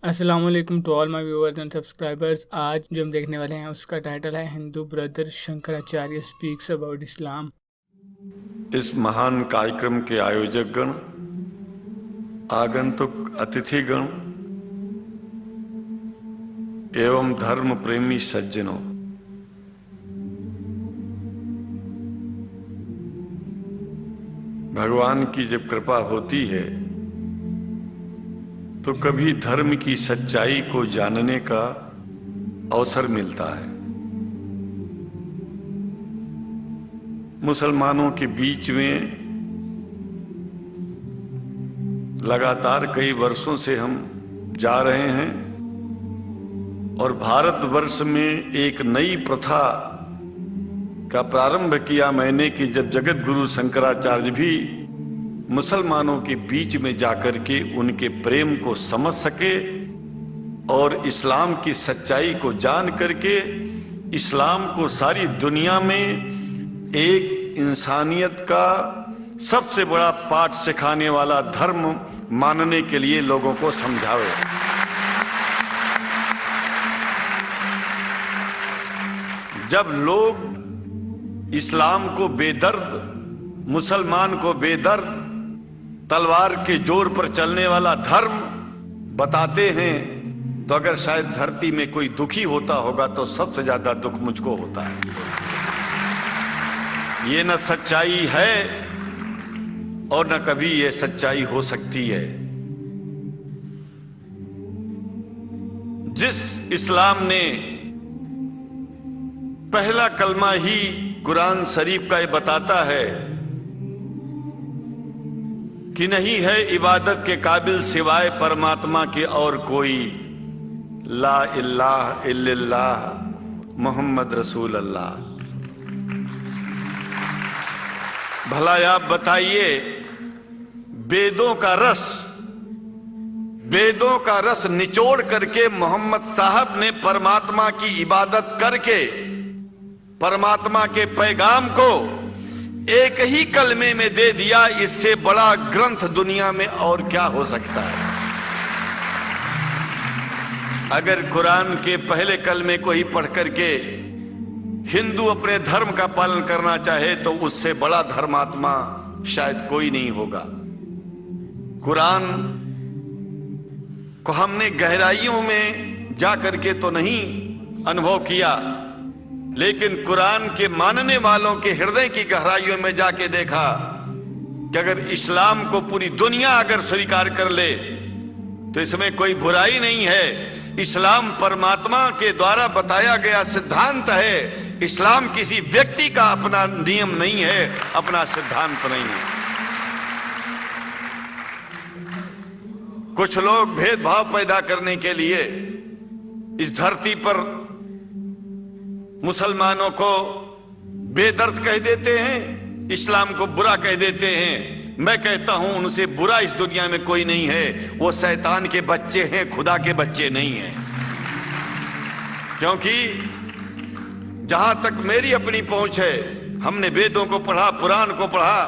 अस्सलामुअलैकुम to all my viewers and subscribers. आज जो हम देखने वाले हैं उसका टाइटल है Hindu brother Shankaracharya speaks about Islam. इस महान कार्यक्रम के आयोजक गण, आगंतुक अतिथिगण एवं धर्म प्रेमी सज्जनों, भगवान की जब कृपा होती है तो कभी धर्म की सच्चाई को जानने का अवसर मिलता है। मुसलमानों के बीच में लगातार कई वर्षों से हम जा रहे हैं और भारतवर्ष में एक नई प्रथा का प्रारंभ किया मैंने कि जब जगत गुरु शंकराचार्य भी मुसलमानों के बीच में जाकर के उनके प्रेम को समझ सके और इस्लाम की सच्चाई को जान करके इस्लाम को सारी दुनिया में एक इंसानियत का सबसे बड़ा पाठ सिखाने वाला धर्म मानने के लिए लोगों को समझावे। जब लोग इस्लाम को बेदर्द, मुसलमान को बेदर्द, तलवार के जोर पर चलने वाला धर्म बताते हैं तो अगर शायद धरती में कोई दुखी होता होगा तो सबसे ज्यादा दुख मुझको होता है। ये न सच्चाई है और न कभी ये सच्चाई हो सकती है। जिस इस्लाम ने पहला कलमा ही कुरान शरीफ का ये बताता है कि नहीं है इबादत के काबिल सिवाय परमात्मा के और कोई, ला इलाहा इल्लल्लाह मोहम्मद रसूल अल्लाह। भला आप बताइए, वेदों का रस निचोड़ करके मोहम्मद साहब ने परमात्मा की इबादत करके परमात्मा के पैगाम को एक ही कलमे में दे दिया। इससे बड़ा ग्रंथ दुनिया में और क्या हो सकता है। अगर कुरान के पहले कलमे को ही पढ़ करके हिंदू अपने धर्म का पालन करना चाहे तो उससे बड़ा धर्मात्मा शायद कोई नहीं होगा। कुरान को हमने गहराइयों में जा करके तो नहीं अनुभव किया, लेकिन कुरान के मानने वालों के हृदय की गहराइयों में जाके देखा कि अगर इस्लाम को पूरी दुनिया अगर स्वीकार कर ले तो इसमें कोई बुराई नहीं है। इस्लाम परमात्मा के द्वारा बताया गया सिद्धांत है। इस्लाम किसी व्यक्ति का अपना नियम नहीं है, अपना सिद्धांत नहीं है। कुछ लोग भेदभाव पैदा करने के लिए इस धरती पर मुसलमानों को बेदर्द कह देते हैं, इस्लाम को बुरा कह देते हैं। मैं कहता हूं उनसे बुरा इस दुनिया में कोई नहीं है। वो शैतान के बच्चे हैं, खुदा के बच्चे नहीं हैं। क्योंकि जहां तक मेरी अपनी पहुंच है, हमने वेदों को पढ़ा, पुराण को पढ़ा,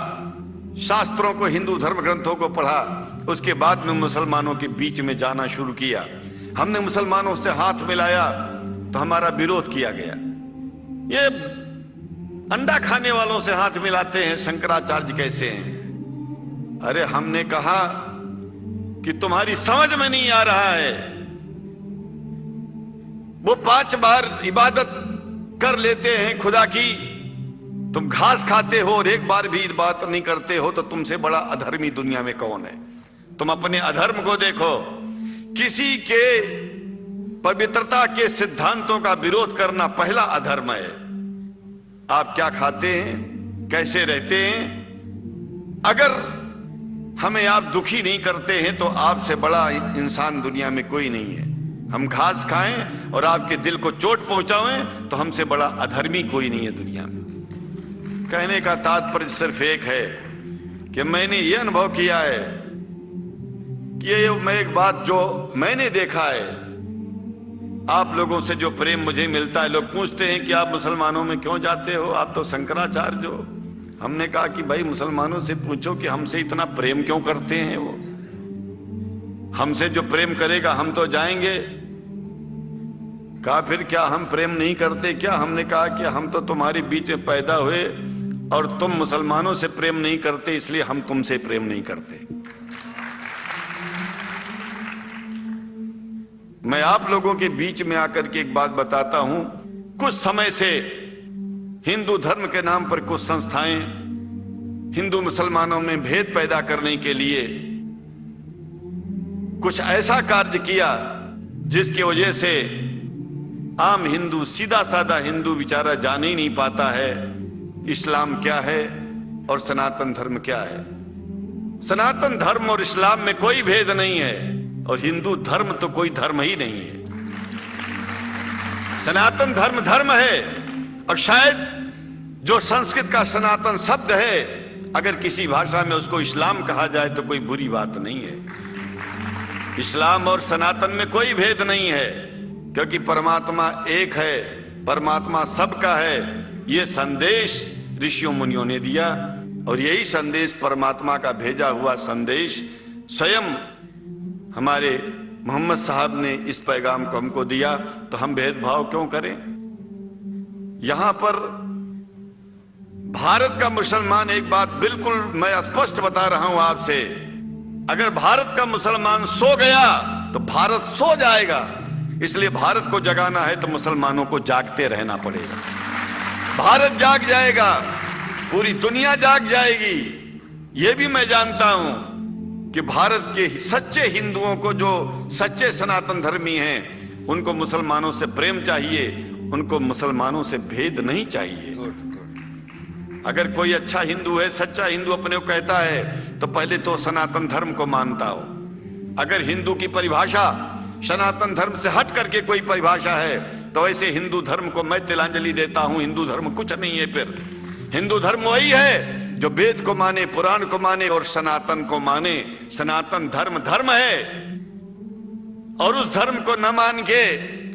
शास्त्रों को, हिंदू धर्म ग्रंथों को पढ़ा। उसके बाद में मुसलमानों के बीच में जाना शुरू किया। हमने मुसलमानों से हाथ मिलाया तो हमारा विरोध किया गया। ये अंडा खाने वालों से हाथ मिलाते हैं, शंकराचार्य कैसे हैं? अरे हमने कहा कि तुम्हारी समझ में नहीं आ रहा है। वो 5 बार इबादत कर लेते हैं खुदा की, तुम घास खाते हो और एक बार भी इबादत नहीं करते हो, तो तुमसे बड़ा अधर्मी दुनिया में कौन है? तुम अपने अधर्म को देखो। किसी के पवित्रता के सिद्धांतों का विरोध करना पहला अधर्म है। आप क्या खाते हैं, कैसे रहते हैं, अगर हमें आप दुखी नहीं करते हैं तो आपसे बड़ा इंसान दुनिया में कोई नहीं है। हम घास खाएं और आपके दिल को चोट पहुंचाएं तो हमसे बड़ा अधर्मी कोई नहीं है दुनिया में। कहने का तात्पर्य सिर्फ एक है कि मैंने ये अनुभव किया है कि ये मैं एक बात जो मैंने देखा है, आप लोगों से जो प्रेम मुझे मिलता है, लोग पूछते हैं कि आप मुसलमानों में क्यों जाते हो, आप तो शंकराचार्य हो। हमने कहा कि भाई मुसलमानों से पूछो कि हमसे इतना प्रेम क्यों करते हैं वो। हमसे जो प्रेम करेगा हम तो जाएंगे। कहा फिर क्या हम प्रेम नहीं करते क्या? हमने कहा कि हम तो तुम्हारे बीच में पैदा हुए और तुम मुसलमानों से प्रेम नहीं करते, इसलिए हम तुमसे प्रेम नहीं करते। मैं आप लोगों के बीच में आकर के एक बात बताता हूं। कुछ समय से हिंदू धर्म के नाम पर कुछ संस्थाएं हिंदू मुसलमानों में भेद पैदा करने के लिए कुछ ऐसा कार्य किया जिसकी वजह से आम हिंदू, सीधा साधा हिंदू बेचारा जान ही नहीं पाता है इस्लाम क्या है और सनातन धर्म क्या है। सनातन धर्म और इस्लाम में कोई भेद नहीं है और हिंदू धर्म तो कोई धर्म ही नहीं है। सनातन धर्म धर्म है और शायद जो संस्कृत का सनातन शब्द है, अगर किसी भाषा में उसको इस्लाम कहा जाए तो कोई बुरी बात नहीं है। इस्लाम और सनातन में कोई भेद नहीं है, क्योंकि परमात्मा एक है, परमात्मा सबका है। यह संदेश ऋषियों मुनियों ने दिया और यही संदेश परमात्मा का भेजा हुआ संदेश स्वयं हमारे मोहम्मद साहब ने इस पैगाम को हमको दिया। तो हम भेदभाव क्यों करें? यहां पर भारत का मुसलमान, एक बात बिल्कुल मैं स्पष्ट बता रहा हूं आपसे, अगर भारत का मुसलमान सो गया तो भारत सो जाएगा। इसलिए भारत को जगाना है तो मुसलमानों को जागते रहना पड़ेगा। भारत जाग जाएगा, पूरी दुनिया जाग जाएगी। यह भी मैं जानता हूं कि भारत के सच्चे हिंदुओं को, जो सच्चे सनातन धर्मी हैं, उनको मुसलमानों से प्रेम चाहिए, उनको मुसलमानों से भेद नहीं चाहिए। अगर कोई अच्छा हिंदू है, सच्चा हिंदू अपने को कहता है, तो पहले तो सनातन धर्म को मानता हो। अगर हिंदू की परिभाषा सनातन धर्म से हट करके कोई परिभाषा है तो ऐसे हिंदू धर्म को मैं तिलांजलि देता हूं। हिंदू धर्म कुछ नहीं है। फिर हिंदू धर्म वही है जो वेद को माने, पुराण को माने और सनातन को माने। सनातन धर्म धर्म है और उस धर्म को न मान के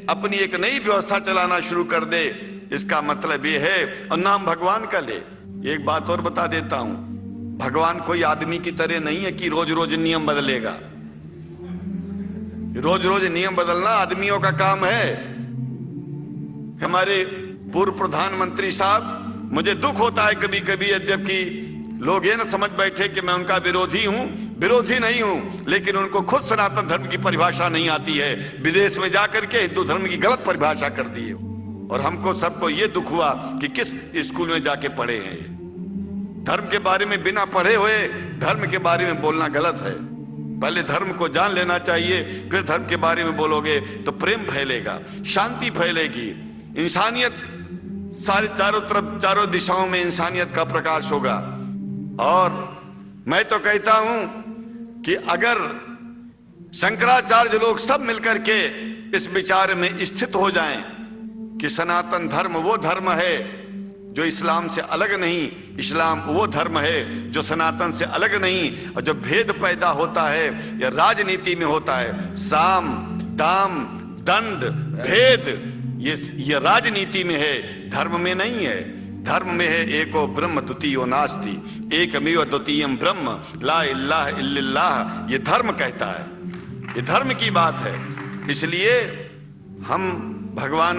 अपनी एक नई व्यवस्था चलाना शुरू कर दे, इसका मतलब ये है, और नाम भगवान का ले। एक बात और बता देता हूं, भगवान कोई आदमी की तरह नहीं है कि रोज रोज नियम बदलेगा। रोज रोज नियम बदलना आदमियों का काम है। हमारे पूर्व प्रधानमंत्री साहब, मुझे दुख होता है कभी कभी, यद्यपि लोग ये न समझ बैठे कि मैं उनका विरोधी हूं। विरोधी नहीं हूं, लेकिन उनको खुद सनातन धर्म की परिभाषा नहीं आती है। विदेश में जाकर के हिंदू धर्म की गलत परिभाषा कर दी है और हमको सबको ये दुख हुआ कि किस स्कूल में जाके पढ़े हैं। धर्म के बारे में बिना पढ़े हुए धर्म के बारे में बोलना गलत है। पहले धर्म को जान लेना चाहिए, फिर धर्म के बारे में बोलोगे तो प्रेम फैलेगा, शांति फैलेगी, इंसानियत सारे चारों तरफ, चारों दिशाओं में इंसानियत का प्रकाश होगा। और मैं तो कहता हूं कि अगर शंकराचार्य लोग सब मिलकर के इस विचार में स्थित हो जाएं कि सनातन धर्म वो धर्म है जो इस्लाम से अलग नहीं, इस्लाम वो धर्म है जो सनातन से अलग नहीं, और जो भेद पैदा होता है या राजनीति में होता है, साम दाम दंड भेद, ये राजनीति में है, धर्म में नहीं है। धर्म में है एको ब्रह्म द्वितीयो नास्ति, एकमेव द्वितीयम ब्रह्म ला इलाहा इल्लल्लाह। ये धर्म कहता है, ये धर्म की बात है। इसलिए हम भगवान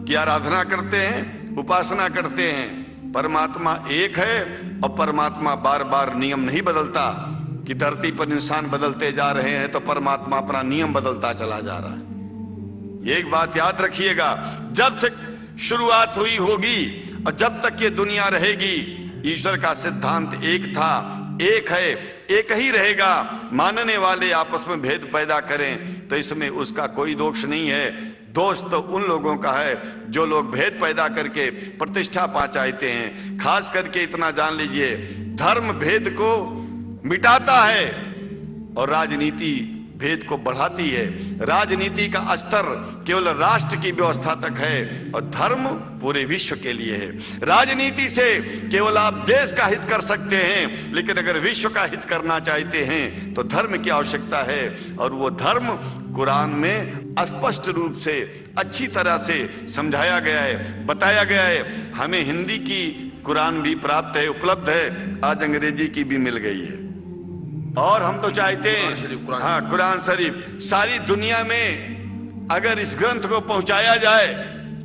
की आराधना करते हैं, उपासना करते हैं। परमात्मा एक है और परमात्मा बार बार नियम नहीं बदलता कि धरती पर इंसान बदलते जा रहे हैं तो परमात्मा अपना नियम बदलता चला जा रहा है। एक बात याद रखिएगा, जब से शुरुआत हुई होगी और जब तक ये दुनिया रहेगी, ईश्वर का सिद्धांत एक था, एक है, एक ही रहेगा। मानने वाले आपस में भेद पैदा करें तो इसमें उसका कोई दोष नहीं है। दोष तो उन लोगों का है जो लोग भेद पैदा करके प्रतिष्ठा पा चाहते हैं। खास करके इतना जान लीजिए, धर्म भेद को मिटाता है और राजनीति भेद को बढ़ाती है। राजनीति का स्तर केवल राष्ट्र की व्यवस्था तक है और धर्म पूरे विश्व के लिए है। राजनीति से केवल आप देश का हित कर सकते हैं, लेकिन अगर विश्व का हित करना चाहते हैं तो धर्म की आवश्यकता है। और वो धर्म कुरान में स्पष्ट रूप से अच्छी तरह से समझाया गया है, बताया गया है। हमें हिंदी की कुरान भी प्राप्त है, उपलब्ध है, आज अंग्रेजी की भी मिल गई है। और हम तो चाहते हैं हाँ कुरान शरीफ सारी दुनिया में अगर इस ग्रंथ को पहुंचाया जाए,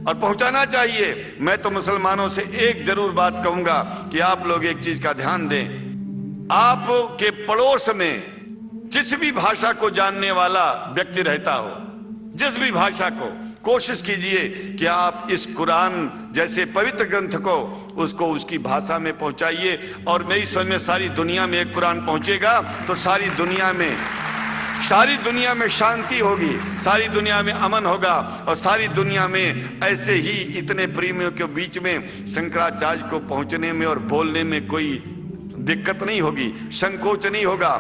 और पहुंचाना चाहिए। मैं तो मुसलमानों से एक जरूर बात कहूंगा कि आप लोग एक चीज का ध्यान दें, आपके पड़ोस में जिस भी भाषा को जानने वाला व्यक्ति रहता हो, जिस भी भाषा को, कोशिश कीजिए कि आप इस कुरान जैसे पवित्र ग्रंथ को उसको उसकी भाषा में पहुंचाइए। और मेरी समझ में सारी दुनिया में एक कुरान पहुंचेगा तो सारी दुनिया में शांति होगी, सारी दुनिया में अमन होगा, और सारी दुनिया में ऐसे ही इतने प्रेमियों के बीच में शंकराचार्य को पहुंचने में और बोलने में कोई दिक्कत नहीं होगी, संकोच नहीं होगा।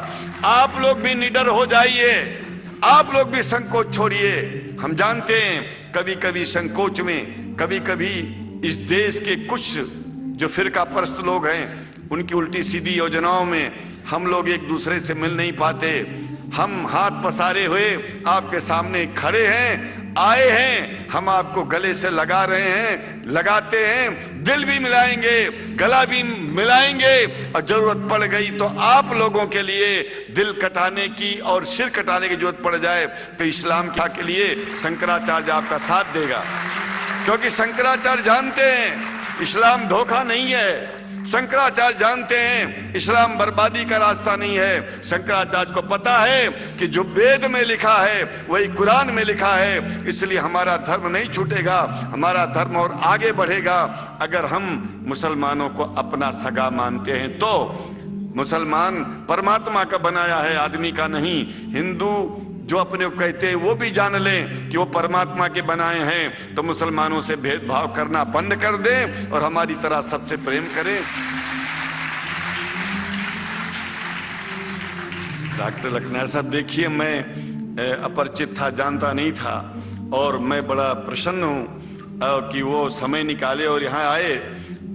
आप लोग भी निडर हो जाइए, आप लोग भी संकोच छोड़िए। हम जानते हैं कभी कभी संकोच में, कभी कभी इस देश के कुछ जो फिरका परस्त लोग हैं उनकी उल्टी सीधी योजनाओं में हम लोग एक दूसरे से मिल नहीं पाते। हम हाथ पसारे हुए आपके सामने खड़े हैं, आए हैं, हम आपको गले से लगा रहे हैं, लगाते हैं, दिल भी मिलाएंगे, गला भी मिलाएंगे, और जरूरत पड़ गई तो आप लोगों के लिए दिल कटाने की और सिर कटाने की जरूरत पड़ जाए तो इस्लाम के लिए शंकराचार्य आपका साथ देगा। क्योंकि शंकराचार्य जानते हैं इस्लाम धोखा नहीं है, शंकराचार्य जानते हैं इस्लाम बर्बादी का रास्ता नहीं है। शंकराचार्य को पता है कि जो वेद में लिखा है वही कुरान में लिखा है, इसलिए हमारा धर्म नहीं छूटेगा, हमारा धर्म और आगे बढ़ेगा। अगर हम मुसलमानों को अपना सगा मानते हैं तो मुसलमान परमात्मा का बनाया है, आदमी का नहीं। हिंदू जो अपने को कहते हैं वो भी जान लें कि वो परमात्मा के बनाए हैं, तो मुसलमानों से भेदभाव करना बंद कर दें और हमारी तरह सबसे प्रेम करें। डॉक्टर लखनऊ साहब, देखिए मैं अपरिचित था, जानता नहीं था, और मैं बड़ा प्रसन्न हूँ कि वो समय निकाले और यहाँ आए।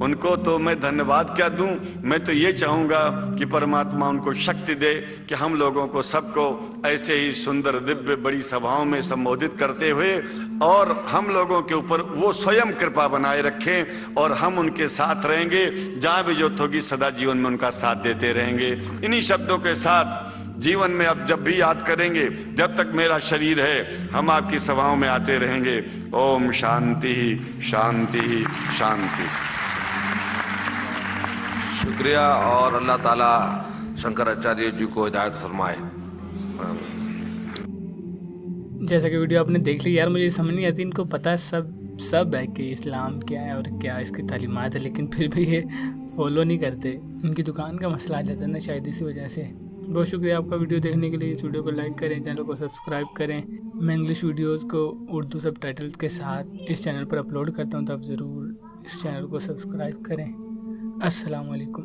उनको तो मैं धन्यवाद क्या दूं, मैं तो ये चाहूंगा कि परमात्मा उनको शक्ति दे कि हम लोगों को सबको ऐसे ही सुंदर दिव्य बड़ी सभाओं में संबोधित करते हुए और हम लोगों के ऊपर वो स्वयं कृपा बनाए रखें, और हम उनके साथ रहेंगे, जहां भी जरूरत होगी सदा जीवन में उनका साथ देते रहेंगे। इन्हीं शब्दों के साथ जीवन में अब जब भी याद करेंगे, जब तक मेरा शरीर है, हम आपकी सभाओं में आते रहेंगे। ओम शांति शांति शांति। शुक्रिया, और अल्लाह ताला शंकराचार्य जी को हिदायत फरमाए। जैसा कि वीडियो आपने देख ली, यार मुझे समझ नहीं आती, इनको पता सब है कि इस्लाम क्या है और क्या इसकी तालीमात है, लेकिन फिर भी ये फॉलो नहीं करते। इनकी दुकान का मसला आ जाता है ना शायद, इसी वजह से। बहुत शुक्रिया आपका वीडियो देखने के लिए। इस वीडियो को लाइक करें, चैनल को सब्सक्राइब करें। मैं इंग्लिश वीडियोस को उर्दू सब टाइटल्स के साथ इस चैनल पर अपलोड करता हूं, तो आप ज़रूर इस चैनल को सब्सक्राइब करें। अस्सलाम वालेकुम।